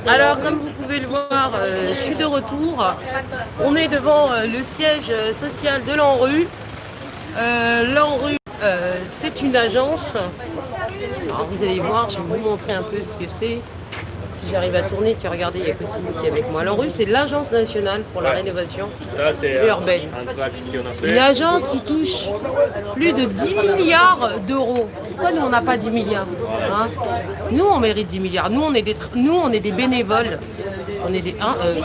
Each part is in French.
Alors, comme vous pouvez le voir, je suis de retour. On est devant le siège social de l'ANRU. L'ANRU, c'est une agence. Alors, vous allez voir, je vais vous montrer un peu ce que c'est. Si j'arrive à tourner, tu regardez, il n'y a que Simon qui est avec moi. L'ANRU, c'est l'Agence nationale pour la rénovation urbaine. Une agence qui touche plus de 10 milliards d'euros. Pourquoi nous, on n'a pas 10 milliards hein? Nous, on mérite 10 milliards. Nous, on est des bénévoles. On est des...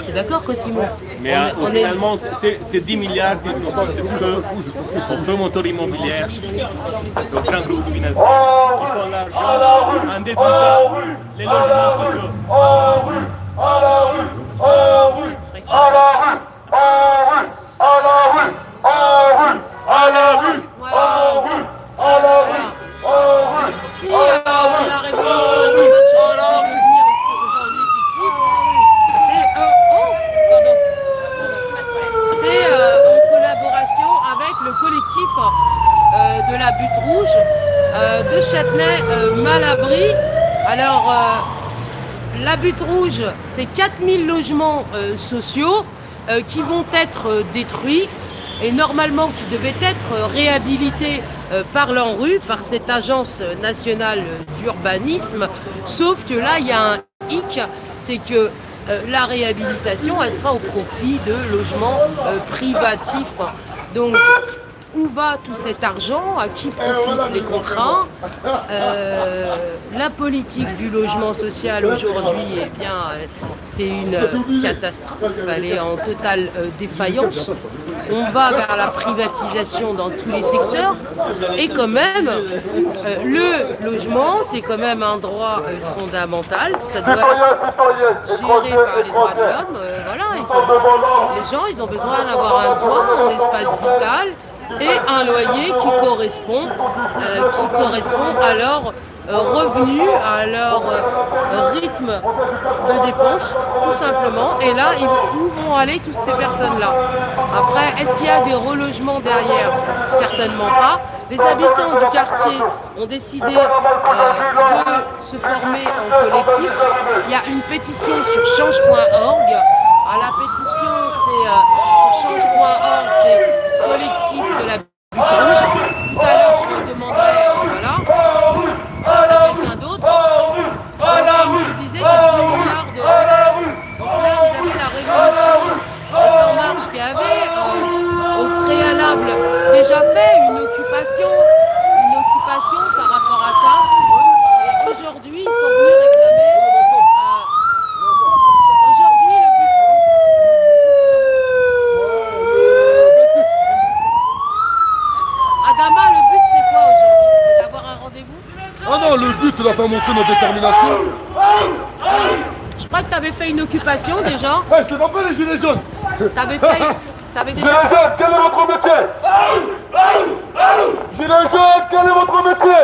t'es d'accord, Cosimo? Mais finalement, c'est 10 milliards qu'on peut moteur immobilier, le grand groupe financier, qui font l'argent en détruisant les logements sociaux. À la rue, à la rue, à la rue, à la rue, à la rue, à la rue, à la rue, à la rue. Si la révolution du marché va revenir aujourd'hui ici, c'est en collaboration avec le collectif de la Butte Rouge de Châtenay-Malabry. Alors, la Butte Rouge, c'est 4000 logements sociaux qui vont être détruits et normalement qui devaient être réhabilités par l'ANRU, par cette agence nationale d'urbanisme. Sauf que là, il y a un hic, c'est que la réhabilitation, elle sera au profit de logements privatifs. Donc, où va tout cet argent? À qui profitent les contrats? La politique du logement social aujourd'hui, eh bien, c'est une catastrophe. Elle est en totale défaillance. On va vers la privatisation dans tous les secteurs. Et quand même, le logement, c'est quand même un droit fondamental. Ça doit être géré par les droits de l'homme. Voilà, les gens, ils ont besoin d'avoir un toit, un espace vital et un loyer qui correspond à leur revenus, à leur rythme de dépenses, tout simplement. Et là, où vont aller toutes ces personnes-là? Après, est-ce qu'il y a des relogements derrière? Certainement pas. Les habitants du quartier ont décidé de se former en collectif. Il y a une pétition sur change.org. La pétition, c'est sur change.org, c'est collectif de la Butte Rouge. Tout à l'heure, je le demanderai, à quelqu'un d'autre. Comme je disais, c'est 10 milliards d'euros. Donc là, vous avez la révolution En Marche qui avait, au préalable, déjà fait une occupation par rapport à ça. Et aujourd'hui, ils sont venus réclamer. Aujourd'hui, le but. Adama, le but c'est quoi aujourd'hui? C'est d'avoir un rendez-vous? Ah non, le but c'est de faire montrer notre détermination. Je crois que tu avais fait une occupation déjà. Ouais, je te vois pas les gilets jaunes. T'avais déjà. Gilets jaunes, quel est votre métier? Gilets jaunes, quel est votre métier?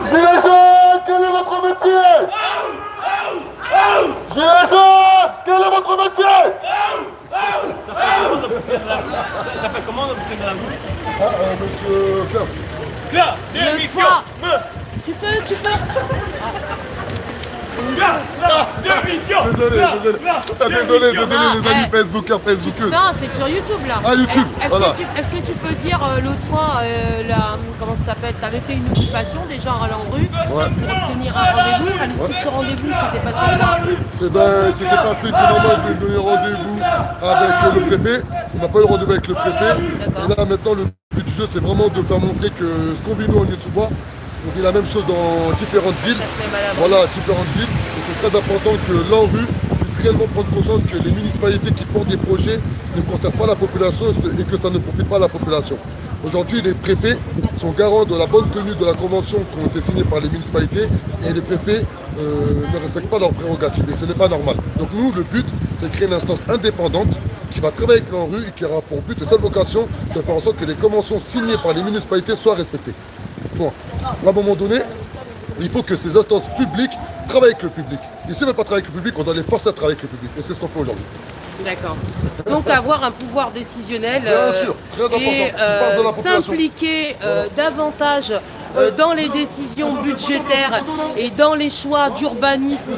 Gilets jaunes, quel est votre métier? Gilets jaunes, quel est votre métier? Ça s'appelle comment l'officier de la rue? Monsieur Claire. Là, Le démission. toit. Tu peux. Démission. Désolé les amis Facebookers. Non, c'est sur YouTube là. Ah, YouTube, voilà. Est-ce que tu peux dire l'autre fois, comment ça s'appelle? Tu avais fait une occupation déjà à l'ANRU pour obtenir un rendez-vous. À l'issue de ce rendez-vous, c'était passé là. Eh ben, c'était passé que maman devait me donner rendez-vous avec le préfet. On n'a pas eu rendez-vous avec le préfet. Et là maintenant le but du jeu c'est vraiment de faire montrer que ce qu'on vit nous en Ile-sous-Bois, on vit la même chose dans différentes villes. Voilà, différentes villes. Et c'est très important que l'ANRU puisse réellement prendre conscience que les municipalités qui portent des projets ne concernent pas la population et que ça ne profite pas à la population. Aujourd'hui, les préfets sont garants de la bonne tenue de la convention qui ont été signée par les municipalités et les préfets ne respectent pas leurs prérogatives et ce n'est pas normal. Donc nous, le but, c'est de créer une instance indépendante qui va travailler avec l'ANRU et qui aura pour but et seule vocation de faire en sorte que les conventions signées par les municipalités soient respectées. Point. À un moment donné, il faut que ces instances publiques travaillent avec le public. Et s'ils ne veulent pas travailler avec le public, on doit les forcer à travailler avec le public. Et c'est ce qu'on fait aujourd'hui. D'accord. Donc avoir un pouvoir décisionnel Bien sûr, très important. et s'impliquer davantage dans les décisions budgétaires et dans les choix d'urbanisme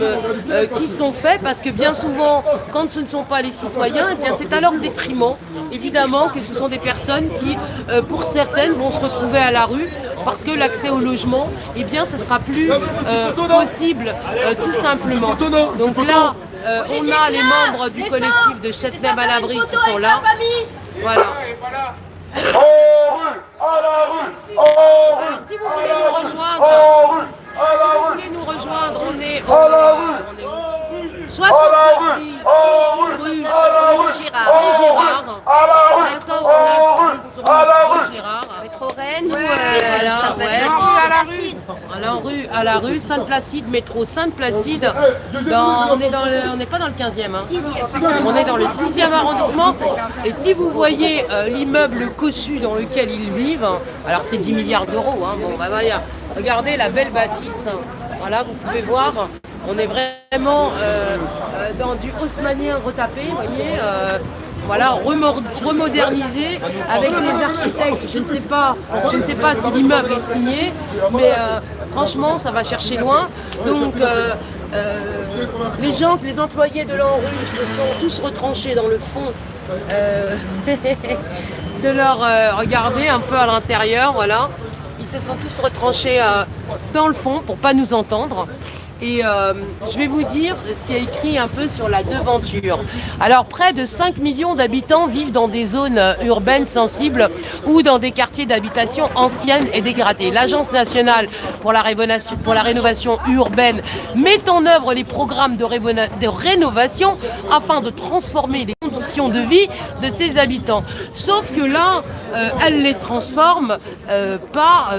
qui sont faits, parce que bien souvent, quand ce ne sont pas les citoyens, eh bien c'est à leur détriment, évidemment, que ce sont des personnes qui, pour certaines, vont se retrouver à la rue, parce que l'accès au logement, eh bien, ce sera plus possible, tout simplement. Donc là, on a les membres du collectif de Châtenay-Malabry qui sont là. Voilà. Alors, si vous voulez nous rejoindre, on est où 69 rue Gérard. Métro Rennes ou à la rue Sainte-Placide, métro Sainte-Placide. On n'est pas dans le 15e. Hein. On est dans le 6e arrondissement. Et si vous voyez l'immeuble cossu dans lequel ils vivent, alors c'est 10 milliards d'euros. Hein. Bon, bah, voilà. Regardez la belle bâtisse. Voilà, vous pouvez voir. On est vraiment dans du haussmannien retapé, vous voyez, voilà, remodernisé avec les architectes. Je ne sais pas si l'immeuble est signé, mais franchement, ça va chercher loin. Donc, les employés de l'ANRU se sont tous retranchés dans le fond de leur... regardez un peu à l'intérieur, voilà. Ils se sont tous retranchés dans le fond pour ne pas nous entendre. Et je vais vous dire ce qui est écrit un peu sur la devanture. Alors, près de 5 millions d'habitants vivent dans des zones urbaines sensibles ou dans des quartiers d'habitation anciennes et dégradées. L'Agence nationale pour la rénovation urbaine met en œuvre les programmes de rénovation afin de transformer les conditions de vie de ses habitants. Sauf que là, elle les transforme pas...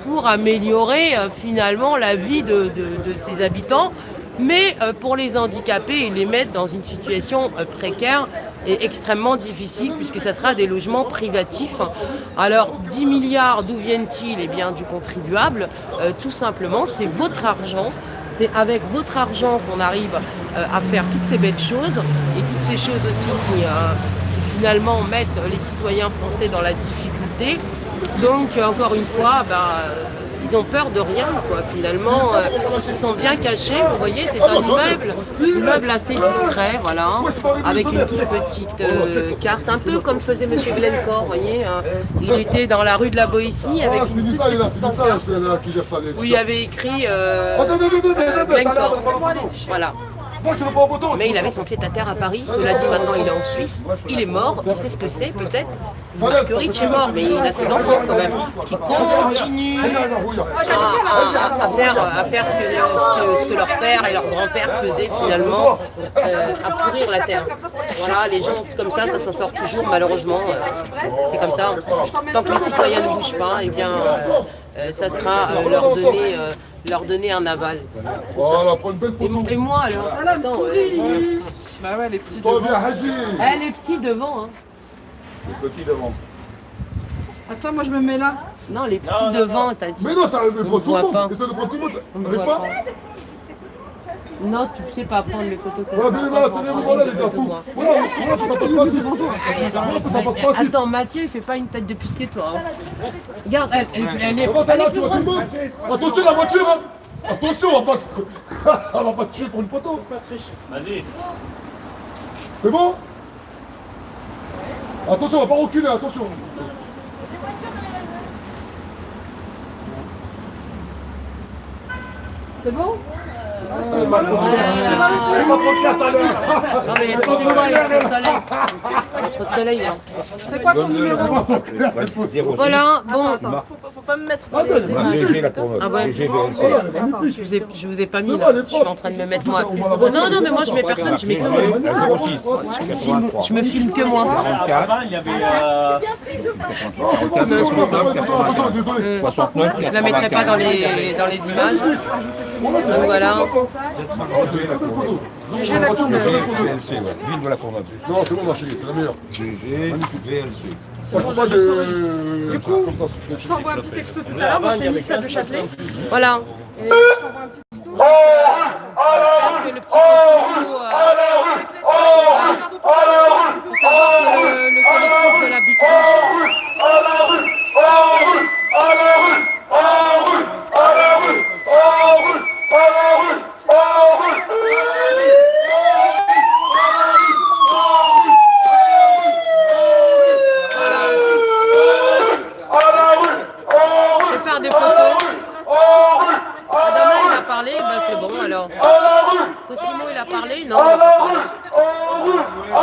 pour améliorer finalement la vie de ses habitants, mais pour les handicaper et les mettre dans une situation précaire et extrêmement difficile, puisque ça sera des logements privatifs. Alors 10 milliards, d'où viennent-ils? Eh bien du contribuable, tout simplement, c'est votre argent. C'est avec votre argent qu'on arrive à faire toutes ces belles choses, et toutes ces choses aussi qui finalement mettent les citoyens français dans la difficulté. Donc, encore une fois, ils ont peur de rien, quoi. Finalement, ils sont bien cachés. Vous voyez, c'est un immeuble assez discret, voilà, avec une toute petite carte, un peu comme faisait M. Glencore, vous voyez. Il était dans la rue de la Boétie avec une toute petite pancarte où il y avait écrit Glencore. Voilà. Mais il avait son pied-à-terre à Paris, cela dit maintenant il est en Suisse, il est mort, il sait ce que c'est peut-être. Marguerite est mort, mais il a ses enfants quand même, qui continuent à faire ce que leur père et leur grand-père faisaient finalement, à pourrir la terre. Voilà, les gens comme ça s'en sort toujours malheureusement, c'est comme ça. Tant que les citoyens ne bougent pas, eh bien ça sera leur donner un aval. Voilà, prends une belle photo. Et moi alors attends, bah ouais, les petits devant. Les petits devant. Hein. Les petits devant. Attends, moi je me mets là. Non, les petits devant, t'as dit. Mais non, ça me prend tout le monde. pas. Essaie de prendre tout le monde. On ne Avec voit pas. pas. Non, tu sais pas prendre les photos. Ça Ouais, venez là, c'est bien, voilà les gars. Voilà, ça passe pas si. Ça passe pas si. Attends, Mathieu, il fait pas une tête de pusquet, toi. Hein. Regarde, elle est. Comment ça là, tu vois tout le monde? Attention la voiture, hein. Attention, on va pas te tuer pour une photo. Vas-y. C'est bon? Attention, on va pas reculer, attention. C'est bon? Non mais tu sais quoi, il y a trop de soleil. Trop de soleil, là. C'est quoi ton numéro? Voilà, bon. Faut pas me mettre dans les images. Ah ouais. Je vous ai pas mis là, je suis en train de me mettre moi. Non, mais moi je mets personne, je mets que moi. Je me filme que moi. Avant, il y avait... Je la mettrai pas dans les images. Donc voilà. J'ai la courneuve. VLC, ouais. Ville de la Courneuve. Non, c'est bon, ma chérie, c'est la meilleure. GG, VLC. Franchement, Du coup, je t'envoie un petit texto tout à l'heure. Moi, c'est Nissa de Châtelet. Voilà. Et je t'envoie un petit texto. Le petit concours, faut savoir que le collectif de la butte rouge, parlé, bah c'est bon alors. Cosimo il a parlé, non, il a pas parlé.